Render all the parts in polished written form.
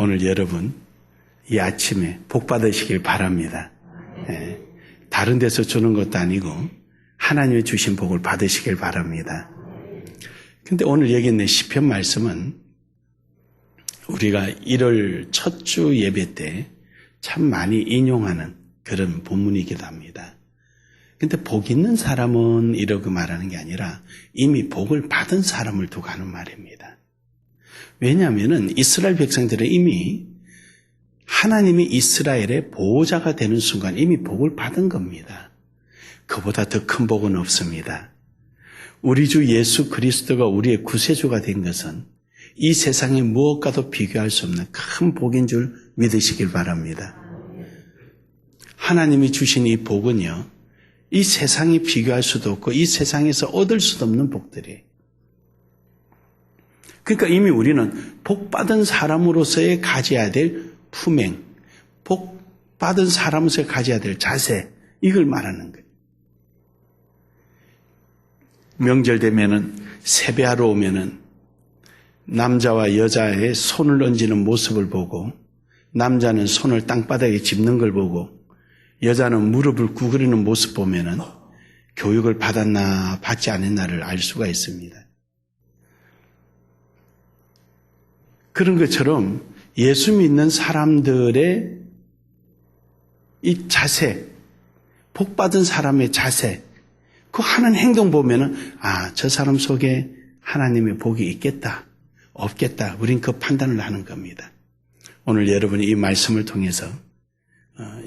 오늘 여러분 이 아침에 복 받으시길 바랍니다. 다른 데서 주는 것도 아니고 하나님이 주신 복을 받으시길 바랍니다. 근데 오늘 여기 있는 시편 말씀은 우리가 1월 첫 주 예배 때 참 많이 인용하는 그런 본문이기도 합니다. 근데 복 있는 사람은 이러고 말하는 게 아니라 이미 복을 받은 사람을 두고 하는 말입니다. 왜냐하면 이스라엘 백성들은 이미 하나님이 이스라엘의 보호자가 되는 순간 이미 복을 받은 겁니다. 그보다 더 큰 복은 없습니다. 우리 주 예수 그리스도가 우리의 구세주가 된 것은 이 세상의 무엇과도 비교할 수 없는 큰 복인 줄 믿으시길 바랍니다. 하나님이 주신 이 복은요, 이 세상이 비교할 수도 없고 이 세상에서 얻을 수도 없는 복들이에요. 그러니까 이미 우리는 복 받은 사람으로서의 가져야 될 품행, 복 받은 사람으로서 가져야 될 자세, 이걸 말하는 거예요. 명절 되면은 세배하러 오면은 남자와 여자의 손을 얹는 모습을 보고 남자는 손을 땅바닥에 짚는 걸 보고 여자는 무릎을 구부리는 모습 보면은 교육을 받았나 받지 않았나를 알 수가 있습니다. 그런 것처럼 예수 믿는 사람들의 이 자세, 복 받은 사람의 자세, 그 하는 행동 보면은 저 사람 속에 하나님의 복이 있겠다, 없겠다. 우린 그 판단을 하는 겁니다. 오늘 여러분이 이 말씀을 통해서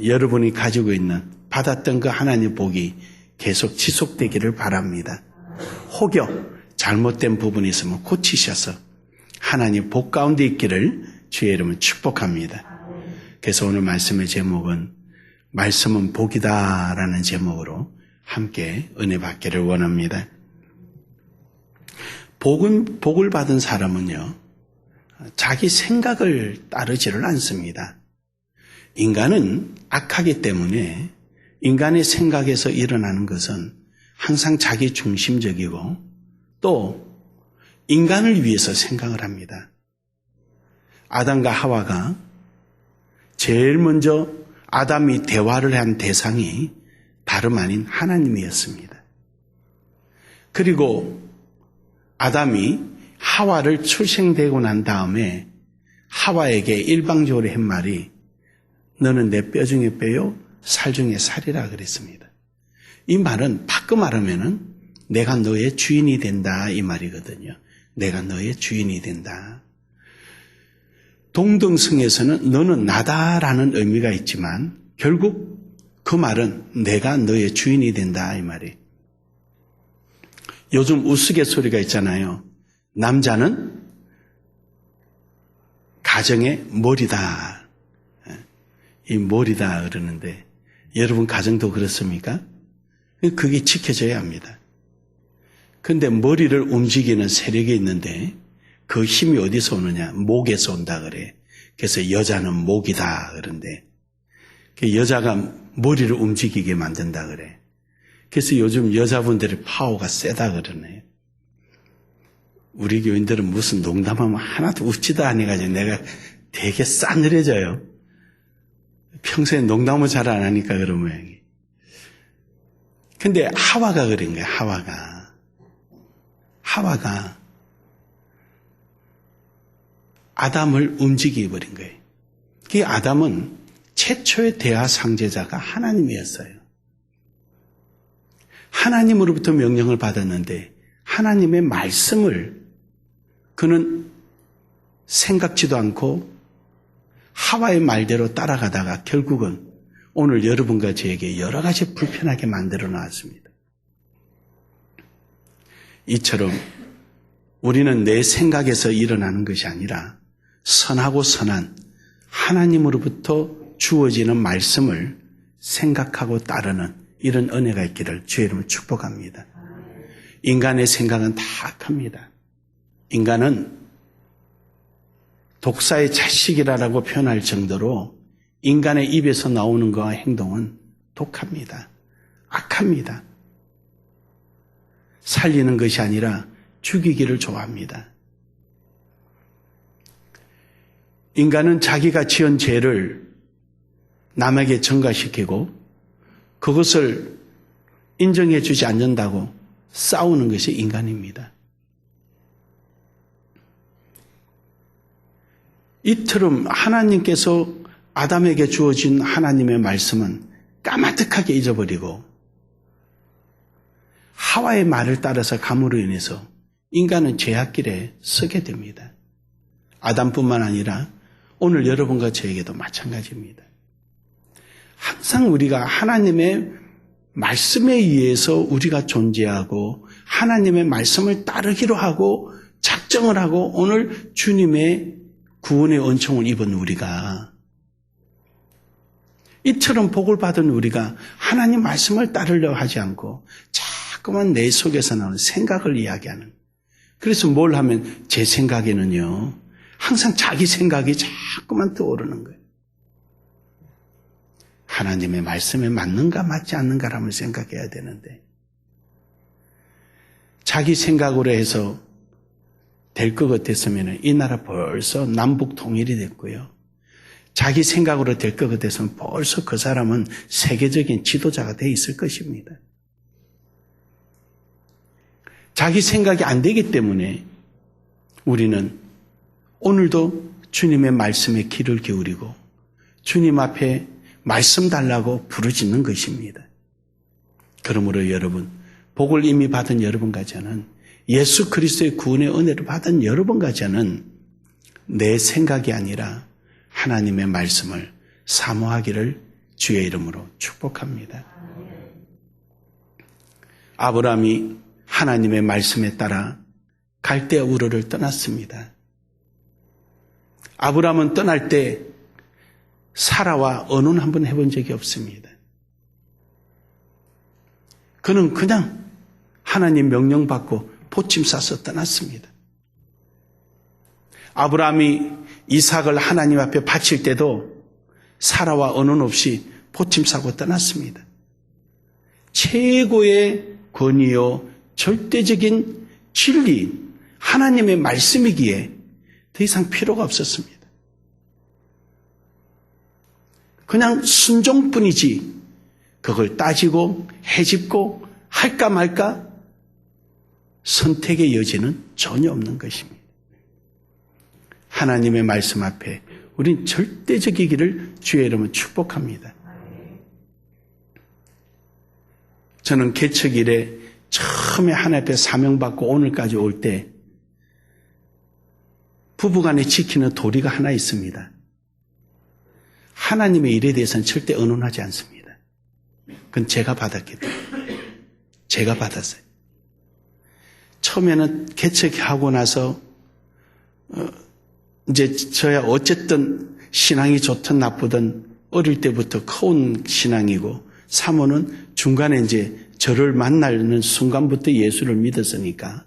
여러분이 가지고 있는 받았던 그 하나님의 복이 계속 지속되기를 바랍니다. 혹여 잘못된 부분이 있으면 고치셔서 하나님 복 가운데 있기를 주의 이름으로 축복합니다. 그래서 오늘 말씀의 제목은 말씀은 복이다라는 제목으로 함께 은혜 받기를 원합니다. 복을 받은 사람은요, 자기 생각을 따르지를 않습니다. 인간은 악하기 때문에 인간의 생각에서 일어나는 것은 항상 자기 중심적이고 또 인간을 위해서 생각을 합니다. 아담과 하와가 제일 먼저 아담이 대화를 한 대상이 다름 아닌 하나님이었습니다. 그리고 아담이 하와를 출생되고 난 다음에 하와에게 일방적으로 한 말이 너는 내 뼈 중에 뼈요 살 중에 살이라 그랬습니다. 이 말은 바꿔 말하면은 내가 너의 주인이 된다 이 말이거든요. 내가 너의 주인이 된다. 동등성에서는 너는 나다라는 의미가 있지만 결국 그 말은 내가 너의 주인이 된다 이 말이에요. 요즘 우스갯소리가 있잖아요. 남자는 가정의 머리다. 이 머리다 그러는데 여러분 가정도 그렇습니까? 그게 지켜져야 합니다. 그런데 머리를 움직이는 세력이 있는데 그 힘이 어디서 오느냐? 목에서 온다 그래. 그래서 여자는 목이다 그런데 여자가 머리를 움직이게 만든다 그래. 그래서 요즘 여자분들의 파워가 세다 그러네. 우리 교인들은 무슨 농담하면 하나도 웃지도 않아가지고 내가 되게 싸늘해져요. 평소에 농담을 잘 안 하니까 그런 모양이. 근데 하와가 그런 거예요. 하와가 아담을 움직여 버린 거예요. 그 아담은 최초의 대화 상제자가 하나님이었어요. 하나님으로부터 명령을 받았는데 하나님의 말씀을 그는 생각지도 않고 하와의 말대로 따라가다가 결국은 오늘 여러분과 저에게 여러 가지 불편하게 만들어 놨습니다. 이처럼 우리는 내 생각에서 일어나는 것이 아니라 선하고 선한 하나님으로부터 주어지는 말씀을 생각하고 따르는 이런 은혜가 있기를 주의 이름으로 축복합니다. 인간의 생각은 다 악합니다. 인간은 독사의 자식이라고 표현할 정도로 인간의 입에서 나오는 것과 행동은 독합니다. 악합니다. 살리는 것이 아니라 죽이기를 좋아합니다. 인간은 자기가 지은 죄를 남에게 전가시키고 그것을 인정해 주지 않는다고 싸우는 것이 인간입니다. 이처럼 하나님께서 아담에게 주어진 하나님의 말씀은 까마득하게 잊어버리고 하와의 말을 따라서 감으로 인해서 인간은 죄악길에 서게 됩니다. 아담뿐만 아니라 오늘 여러분과 저에게도 마찬가지입니다. 항상 우리가 하나님의 말씀에 의해서 우리가 존재하고 하나님의 말씀을 따르기로 하고 작정을 하고 오늘 주님의 구원의 은총을 입은 우리가 이처럼 복을 받은 우리가 하나님 말씀을 따르려 하지 않고 자꾸만 내 속에서 나오는 생각을 이야기하는, 그래서 뭘 하면 제 생각에는요 항상 자기 생각이 자꾸만 떠오르는 거예요. 하나님의 말씀에 맞는가 맞지 않는가라면 생각해야 되는데 자기 생각으로 해서 될 것 같았으면 이 나라 벌써 남북 통일이 됐고요. 자기 생각으로 될 것 같았으면 벌써 그 사람은 세계적인 지도자가 돼 있을 것입니다. 자기 생각이 안 되기 때문에 우리는 오늘도 주님의 말씀에 귀를 기울이고 주님 앞에 말씀 달라고 부르짖는 것입니다. 그러므로 여러분, 복을 이미 받은 여러분과 저는, 예수 그리스도의 구원의 은혜를 받은 여러분과 저는 내 생각이 아니라 하나님의 말씀을 사모하기를 주의 이름으로 축복합니다. 아브라함이 하나님의 말씀에 따라 갈대아 우르를 떠났습니다. 아브라함은 떠날 때 사라와 언혼 한번 해본 적이 없습니다. 그는 그냥 하나님 명령 받고 포침 싸서 떠났습니다. 아브라함이 이삭을 하나님 앞에 바칠 때도 사라와 언혼 없이 포침 싸고 떠났습니다. 최고의 권위요 절대적인 진리, 하나님의 말씀이기에 더 이상 필요가 없었습니다. 그냥 순종뿐이지 그걸 따지고 헤집고 할까 말까 선택의 여지는 전혀 없는 것입니다. 하나님의 말씀 앞에 우린 절대적이기를 주의 이름으로 축복합니다. 저는 개척 이래 처음에 하나님 앞에 사명받고 오늘까지 올 때 부부간에 지키는 도리가 하나 있습니다. 하나님의 일에 대해서는 절대 언론하지 않습니다. 그건 제가 받았기 때문에. 제가 받았어요. 처음에는 개척하고 나서 이제 저야 어쨌든 신앙이 좋든 나쁘든 어릴 때부터 커온 신앙이고 사모는 중간에 이제 저를 만나는 순간부터 예수를 믿었으니까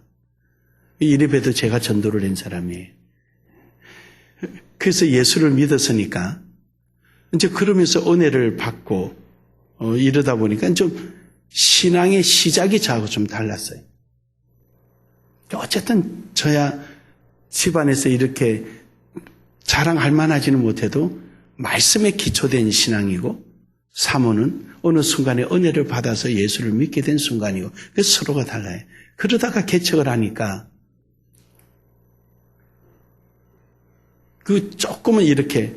이래봬도 제가 전도를 한 사람이에요. 그래서 예수를 믿었으니까 이제 그러면서 은혜를 받고 이러다 보니까 좀 신앙의 시작이 저하고 좀 달랐어요. 어쨌든 저야 집안에서 이렇게 자랑할 만하지는 못해도 말씀에 기초된 신앙이고 사모는 어느 순간에 은혜를 받아서 예수를 믿게 된 순간이고 그래서 서로가 달라요. 그러다가 개척을 하니까 그 조금은 이렇게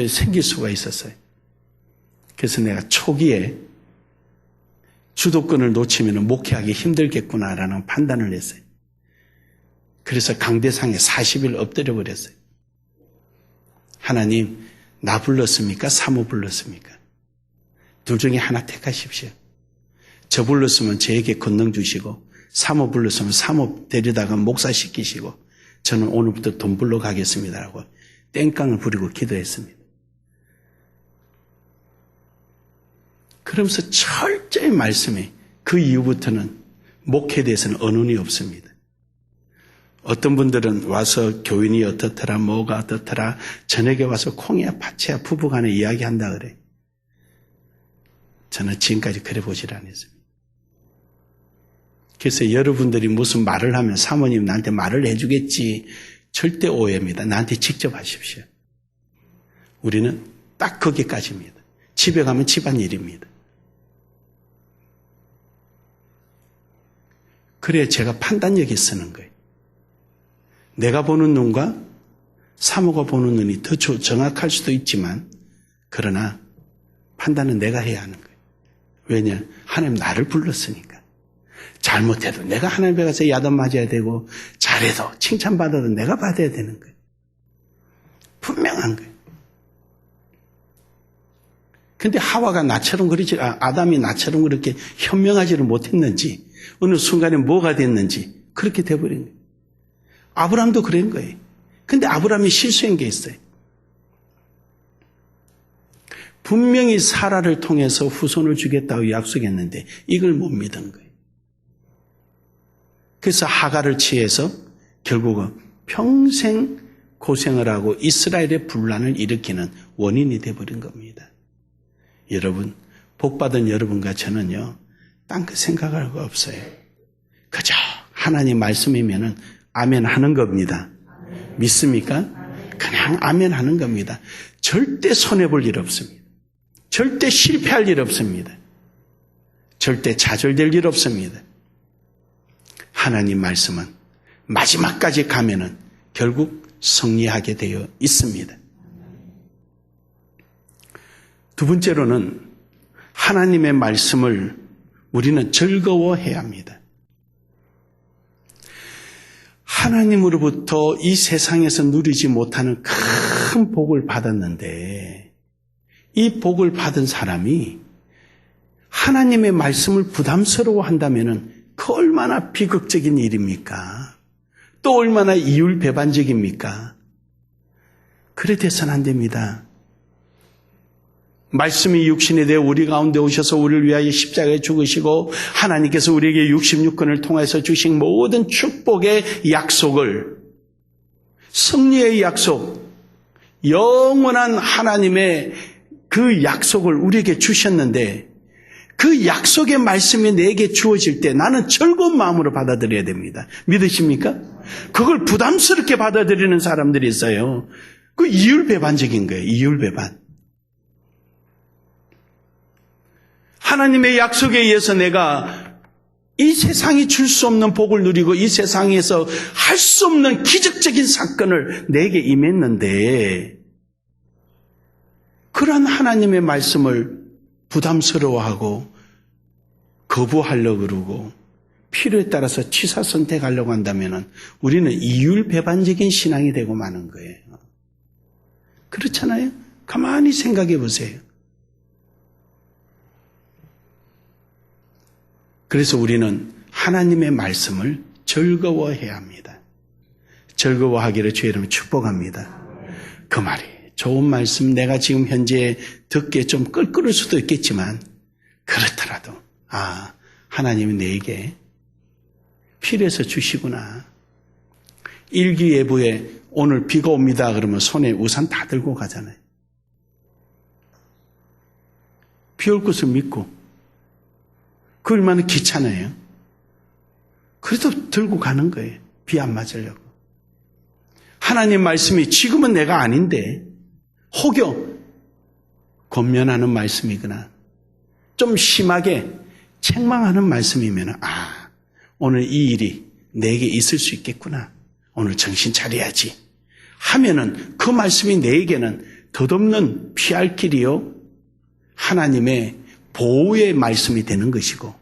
생길 수가 있었어요. 그래서 내가 초기에 주도권을 놓치면 목회하기 힘들겠구나라는 판단을 했어요. 그래서 강대상에 40일 엎드려 버렸어요. 하나님, 나 불렀습니까? 사모 불렀습니까? 둘 중에 하나 택하십시오. 저 불렀으면 저에게 권능 주시고 사모 불렀으면 사모 데려다가 목사시키시고 저는 오늘부터 돈 벌러 가겠습니다라고 땡깡을 부리고 기도했습니다. 그러면서 철저히 말씀해. 그 이후부터는 목회에 대해서는 언론이 없습니다. 어떤 분들은 와서 교인이 어떻더라 뭐가 어떻더라 저녁에 와서 콩이야 파채야 부부간에 이야기한다 그래. 저는 지금까지 그래 보질 않았습니다. 그래서 여러분들이 무슨 말을 하면 사모님 나한테 말을 해주겠지 절대 오해입니다. 나한테 직접 하십시오. 우리는 딱 거기까지입니다. 집에 가면 집안일입니다. 그래야 제가 판단력이 쓰는 거예요. 내가 보는 눈과 사모가 보는 눈이 더 정확할 수도 있지만 그러나 판단은 내가 해야 하는 거예요. 왜냐? 하나님 나를 불렀으니까. 잘못해도 내가 하나님 앞에 가서 야단 맞아야 되고 잘해도 칭찬받아도 내가 받아야 되는 거예요. 분명한 거예요. 근데 하와가 나처럼 아담이 나처럼 그렇게 현명하지를 못했는지 어느 순간에 뭐가 됐는지 그렇게 돼버린 거예요. 아브라함도 그런 거예요. 근데 아브라함이 실수한 게 있어요. 분명히 사라를 통해서 후손을 주겠다고 약속했는데 이걸 못 믿은 거예요. 그래서 하가를 취해서 결국은 평생 고생을 하고 이스라엘의 분란을 일으키는 원인이 되어버린 겁니다. 여러분, 복받은 여러분과 저는요, 딴 거 생각할 거 없어요. 그저 하나님 말씀이면은 아멘 하는 겁니다. 믿습니까? 그냥 아멘 하는 겁니다. 절대 손해볼 일 없습니다. 절대 실패할 일 없습니다. 절대 좌절될 일 없습니다. 하나님 말씀은 마지막까지 가면은 결국 승리하게 되어 있습니다. 두 번째로는 하나님의 말씀을 우리는 즐거워해야 합니다. 하나님으로부터 이 세상에서 누리지 못하는 큰 복을 받았는데 이 복을 받은 사람이 하나님의 말씀을 부담스러워한다면 그 얼마나 비극적인 일입니까? 또 얼마나 이율배반적입니까? 그래 돼서는 안 됩니다. 말씀이 육신이 되어 우리 가운데 오셔서 우리를 위하여 십자가에 죽으시고 하나님께서 우리에게 66권을 통해서 주신 모든 축복의 약속을, 승리의 약속, 영원한 하나님의 그 약속을 우리에게 주셨는데 그 약속의 말씀이 내게 주어질 때 나는 즐거운 마음으로 받아들여야 됩니다. 믿으십니까? 그걸 부담스럽게 받아들이는 사람들이 있어요. 그 이율배반적인 거예요. 이율배반. 하나님의 약속에 의해서 내가 이 세상이 줄 수 없는 복을 누리고 이 세상에서 할 수 없는 기적적인 사건을 내게 임했는데 그런 하나님의 말씀을 부담스러워하고 거부하려고 그러고 필요에 따라서 취사 선택하려고 한다면 우리는 이율배반적인 신앙이 되고 마는 거예요. 그렇잖아요? 가만히 생각해 보세요. 그래서 우리는 하나님의 말씀을 즐거워해야 합니다. 즐거워하기를 주의 이름으로 축복합니다. 그 말이 좋은 말씀 내가 지금 현재 듣기에 좀 끌끌을 수도 있겠지만 그렇더라도 하나님이 내게 필요해서 주시구나. 일기예보에 오늘 비가 옵니다 그러면 손에 우산 다 들고 가잖아요. 비 올 것을 믿고 그 얼마나 귀찮아요. 그래도 들고 가는 거예요. 비 안 맞으려고. 하나님 말씀이 지금은 내가 아닌데 혹여 권면하는 말씀이거나 좀 심하게 책망하는 말씀이면 오늘 이 일이 내게 있을 수 있겠구나. 오늘 정신 차려야지 하면은 그 말씀이 내게는 덧없는 피할 길이요 하나님의 보호의 말씀이 되는 것이고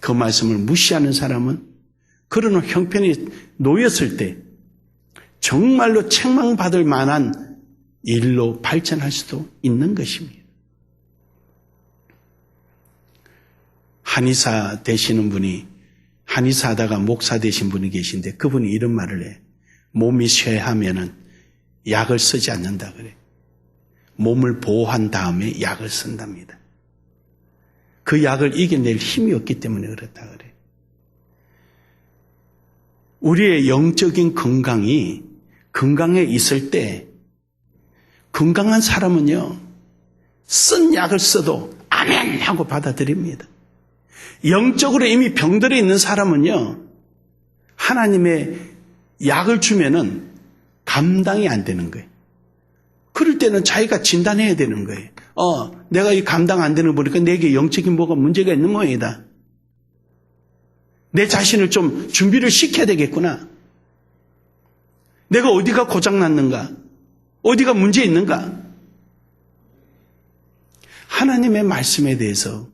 그 말씀을 무시하는 사람은 그런 형편에 놓였을 때 정말로 책망받을 만한 일로 발전할 수도 있는 것입니다. 한의사 되시는 분이 한의사 하다가 목사 되신 분이 계신데 그분이 이런 말을 해. 몸이 쇠하면은 약을 쓰지 않는다 그래. 몸을 보호한 다음에 약을 쓴답니다. 그 약을 이겨낼 힘이 없기 때문에 그렇다 그래. 우리의 영적인 건강에 있을 때 건강한 사람은요 쓴 약을 써도 아멘 하고 받아들입니다. 영적으로 이미 병들어 있는 사람은요 하나님의 약을 주면은 감당이 안 되는 거예요. 그럴 때는 자기가 진단해야 되는 거예요. 내가 이 감당 안 되는 거 보니까 내게 영적인 뭐가 문제가 있는 모양이다. 내 자신을 좀 준비를 시켜야 되겠구나. 내가 어디가 고장났는가? 어디가 문제 있는가? 하나님의 말씀에 대해서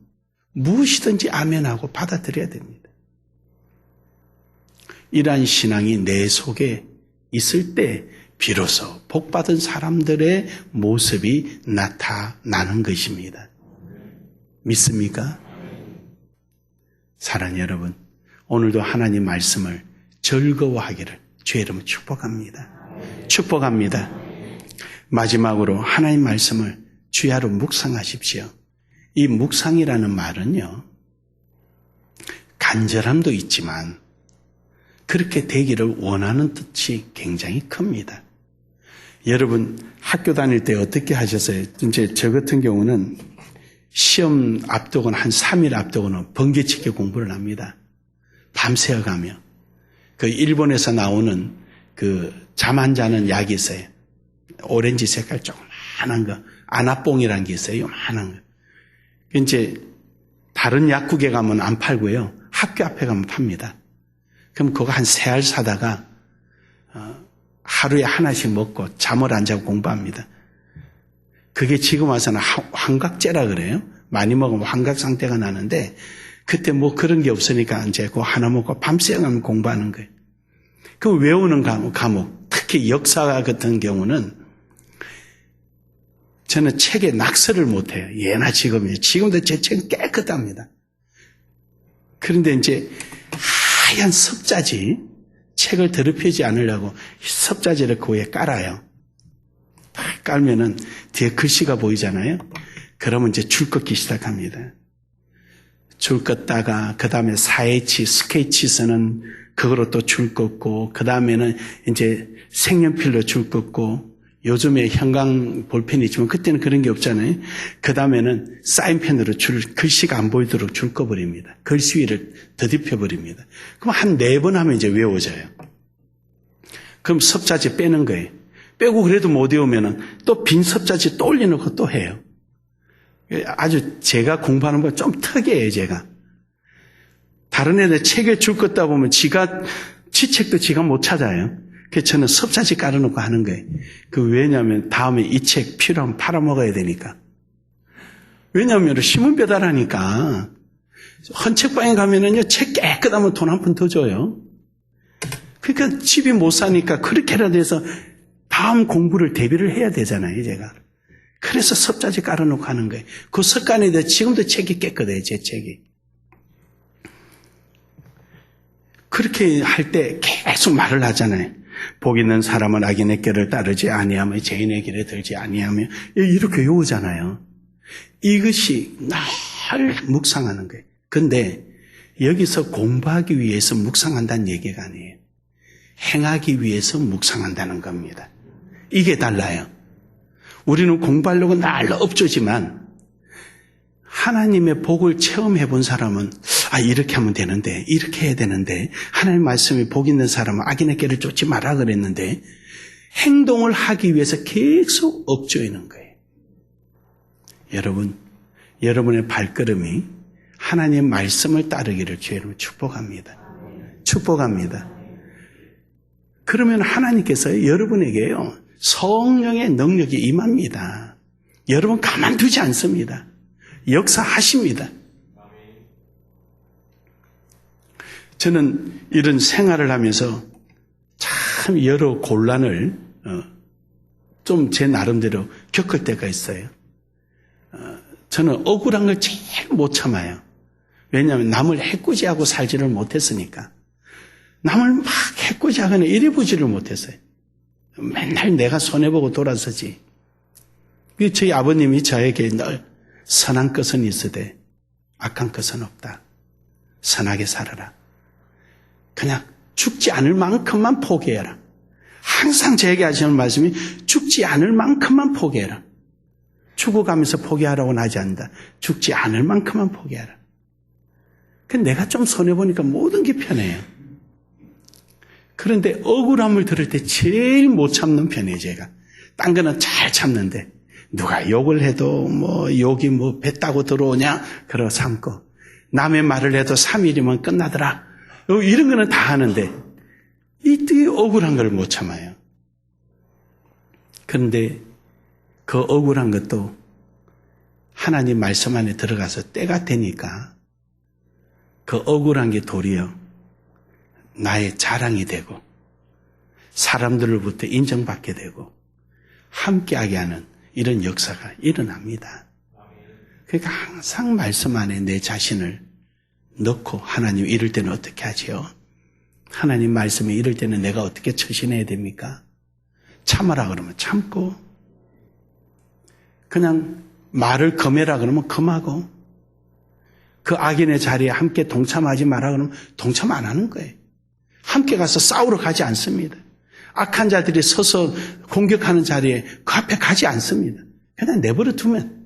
무엇이든지 아멘하고 받아들여야 됩니다. 이러한 신앙이 내 속에 있을 때 비로소 복받은 사람들의 모습이 나타나는 것입니다. 믿습니까? 사랑하는 여러분, 오늘도 하나님 말씀을 즐거워하기를 주의 이름으로 축복합니다. 축복합니다. 마지막으로 하나님 말씀을 주야로 묵상하십시오. 이 묵상이라는 말은요, 간절함도 있지만 그렇게 되기를 원하는 뜻이 굉장히 큽니다. 여러분 학교 다닐 때 어떻게 하셨어요? 이제 저 같은 경우는 시험 앞두고는 한 3일 앞두고는 번개치기 공부를 합니다. 밤새워 가며 그 일본에서 나오는 그 잠 안 자는 약이 있어요. 오렌지 색깔 조그만한 거, 아나뽕이라는 게 있어요. 요만한 거. 이제 다른 약국에 가면 안 팔고요. 학교 앞에 가면 팝니다. 그럼 그거 한 3알 사다가 하루에 하나씩 먹고 잠을 안 자고 공부합니다. 그게 지금 와서는 환각제라 그래요. 많이 먹으면 환각 상태가 나는데 그때 뭐 그런 게 없으니까 이제 그거 하나 먹고 밤새가면 공부하는 거예요. 그 외우는 과목, 특히 역사 같은 경우는 저는 책에 낙서를 못해요. 예나 지금이요. 지금도 제 책은 깨끗합니다. 그런데 이제 하얀 섭자지, 책을 더럽히지 않으려고 섭자지를 그 위에 깔아요. 딱 깔면은 뒤에 글씨가 보이잖아요. 그러면 이제 줄 긋기 시작합니다. 줄 긋다가 그 다음에 4H 스케치 쓰는 그거로 또 줄 긋고 그 다음에는 이제 색연필로 줄 긋고 요즘에 형광 볼펜이 있지만 그때는 그런 게 없잖아요. 그 다음에는 사인펜으로 글씨가 안 보이도록 줄 꺼버립니다. 글씨 위를 더듬혀버립니다. 그럼 한 4번 하면 이제 외워져요. 그럼 섭자지 빼는 거예요. 빼고 그래도 못 외우면은 또 빈 섭자지 또 올려놓고 또 해요. 아주 제가 공부하는 거 좀 특이해요, 제가. 다른 애들 책에 줄 긋다 보면 지 책도 지가 못 찾아요. 그래서 저는 섭자지 깔아놓고 하는 거예요. 왜냐하면 다음에 이 책 필요하면 팔아먹어야 되니까. 왜냐하면 신문 배달하니까 헌책방에 가면은요, 책 깨끗하면 돈 한 푼 더 줘요. 그러니까 집이 못 사니까 그렇게라도 해서 다음 공부를 대비를 해야 되잖아요, 제가. 그래서 섭자지 깔아놓고 하는 거예요. 그 습관에 대해 지금도 책이 깨끗해요, 제 책이. 그렇게 할 때 계속 말을 하잖아요. 복 있는 사람은 악인의 길을 따르지 아니하며 죄인의 길에 들지 아니하며 이렇게 외우잖아요. 이것이 날 묵상하는 거예요. 그런데 여기서 공부하기 위해서 묵상한다는 얘기가 아니에요. 행하기 위해서 묵상한다는 겁니다. 이게 달라요. 우리는 공부하려고 날 업주지만 하나님의 복을 체험해 본 사람은 이렇게 하면 되는데, 이렇게 해야 되는데, 하나님 말씀이 복 있는 사람은 악인의 길을 쫓지 마라 그랬는데 행동을 하기 위해서 계속 업조이는 거예요. 여러분, 여러분의 발걸음이 하나님의 말씀을 따르기를 주님으로 축복합니다. 축복합니다. 그러면 하나님께서 여러분에게요, 성령의 능력이 임합니다. 여러분 가만두지 않습니다. 역사하십니다. 저는 이런 생활을 하면서 참 여러 곤란을 좀 제 나름대로 겪을 때가 있어요. 저는 억울한 걸 제일 못 참아요. 왜냐하면 남을 해코지하고 살지를 못했으니까. 남을 막 해코지하거나 이래보지를 못했어요. 맨날 내가 손해보고 돌아서지. 저희 아버님이 저에게 늘 선한 것은 있으되 악한 것은 없다. 선하게 살아라. 그냥 죽지 않을 만큼만 포기해라. 항상 저에게 하시는 말씀이 죽지 않을 만큼만 포기해라. 죽어가면서 포기하라고는 하지 않는다. 죽지 않을 만큼만 포기해라. 내가 좀 손해보니까 모든 게 편해요. 그런데 억울함을 들을 때 제일 못 참는 편이에요, 제가. 딴 거는 잘 참는데 누가 욕을 해도 욕이 뱉다고 들어오냐? 그러 참고 남의 말을 해도 3일이면 끝나더라. 이런 거는 다 하는데 이 억울한 걸 못 참아요. 그런데 그 억울한 것도 하나님 말씀 안에 들어가서 때가 되니까 그 억울한 게 도리어 나의 자랑이 되고 사람들로부터 인정받게 되고 함께하게 하는 이런 역사가 일어납니다. 그러니까 항상 말씀 안에 내 자신을 넣고 하나님 이럴 때는 어떻게 하지요? 하나님 말씀에 이럴 때는 내가 어떻게 처신해야 됩니까? 참으라 그러면 참고 그냥 말을 금해라 그러면 금하고 그 악인의 자리에 함께 동참하지 마라 그러면 동참 안 하는 거예요. 함께 가서 싸우러 가지 않습니다. 악한 자들이 서서 공격하는 자리에 그 앞에 가지 않습니다. 그냥 내버려 두면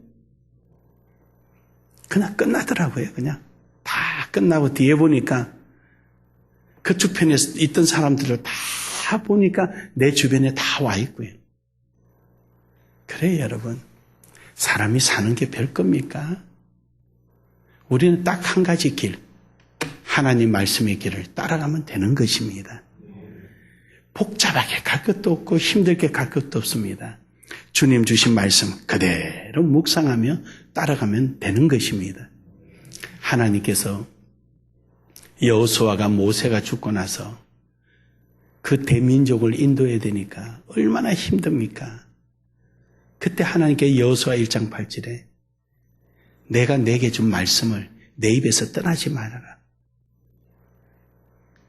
그냥 끝나더라고요. 그냥 다 끝나고 뒤에 보니까 그쪽 편에 있던 사람들을 다 보니까 내 주변에 다 와 있고요. 그래요, 여러분. 사람이 사는 게 별 겁니까? 우리는 딱 한 가지 길, 하나님 말씀의 길을 따라가면 되는 것입니다. 복잡하게 갈 것도 없고 힘들게 갈 것도 없습니다. 주님 주신 말씀 그대로 묵상하며 따라가면 되는 것입니다. 하나님께서 여호수아가 모세가 죽고 나서 그 대민족을 인도해야 되니까 얼마나 힘듭니까? 그때 하나님께 여호수아 1장 8절에 내가 내게 준 말씀을 내 입에서 떠나지 말아라.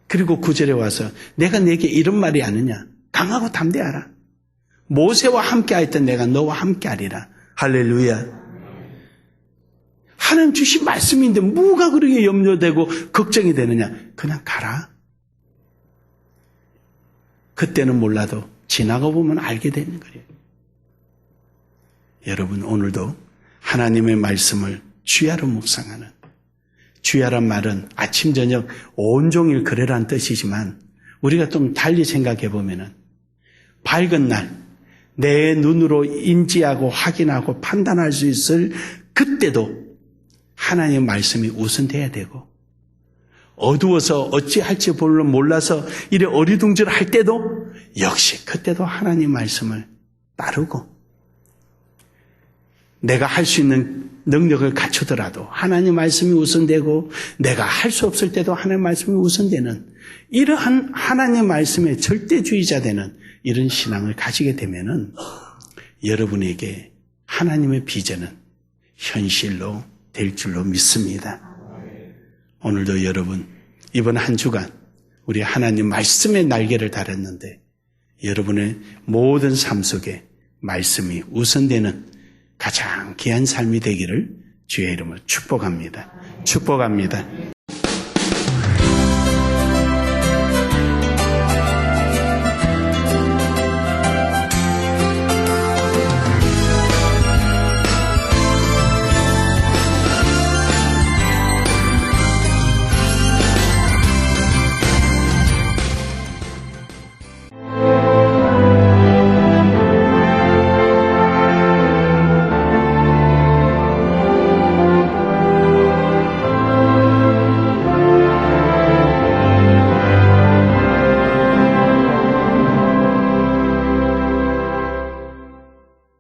그리고 9절에 와서 내가 내게 이런 말이 아느냐? 강하고 담대하라. 모세와 함께하였던 내가 너와 함께하리라. 할렐루야. 하나님 주신 말씀인데 뭐가 그렇게 염려되고 걱정이 되느냐? 그냥 가라. 그때는 몰라도 지나가 보면 알게 되는 거예요. 여러분 오늘도 하나님의 말씀을 주야로 묵상하는, 주야란 말은 아침 저녁 온종일 그래란 뜻이지만 우리가 좀 달리 생각해 보면은 밝은 날 내 눈으로 인지하고 확인하고 판단할 수 있을 그때도 하나님의 말씀이 우선돼야 되고, 어두워서 어찌할지 몰라서 이래 어리둥절할 때도 역시 그때도 하나님 말씀을 따르고, 내가 할 수 있는 능력을 갖추더라도 하나님 말씀이 우선되고, 내가 할 수 없을 때도 하나님 말씀이 우선되는 이러한 하나님 말씀의 절대주의자 되는 이런 신앙을 가지게 되면은 여러분에게 하나님의 비전은 현실로 될 줄로 믿습니다. 오늘도 여러분 이번 한 주간 우리 하나님 말씀의 날개를 달았는데 여러분의 모든 삶 속에 말씀이 우선되는 가장 귀한 삶이 되기를 주의 이름으로 축복합니다. 축복합니다.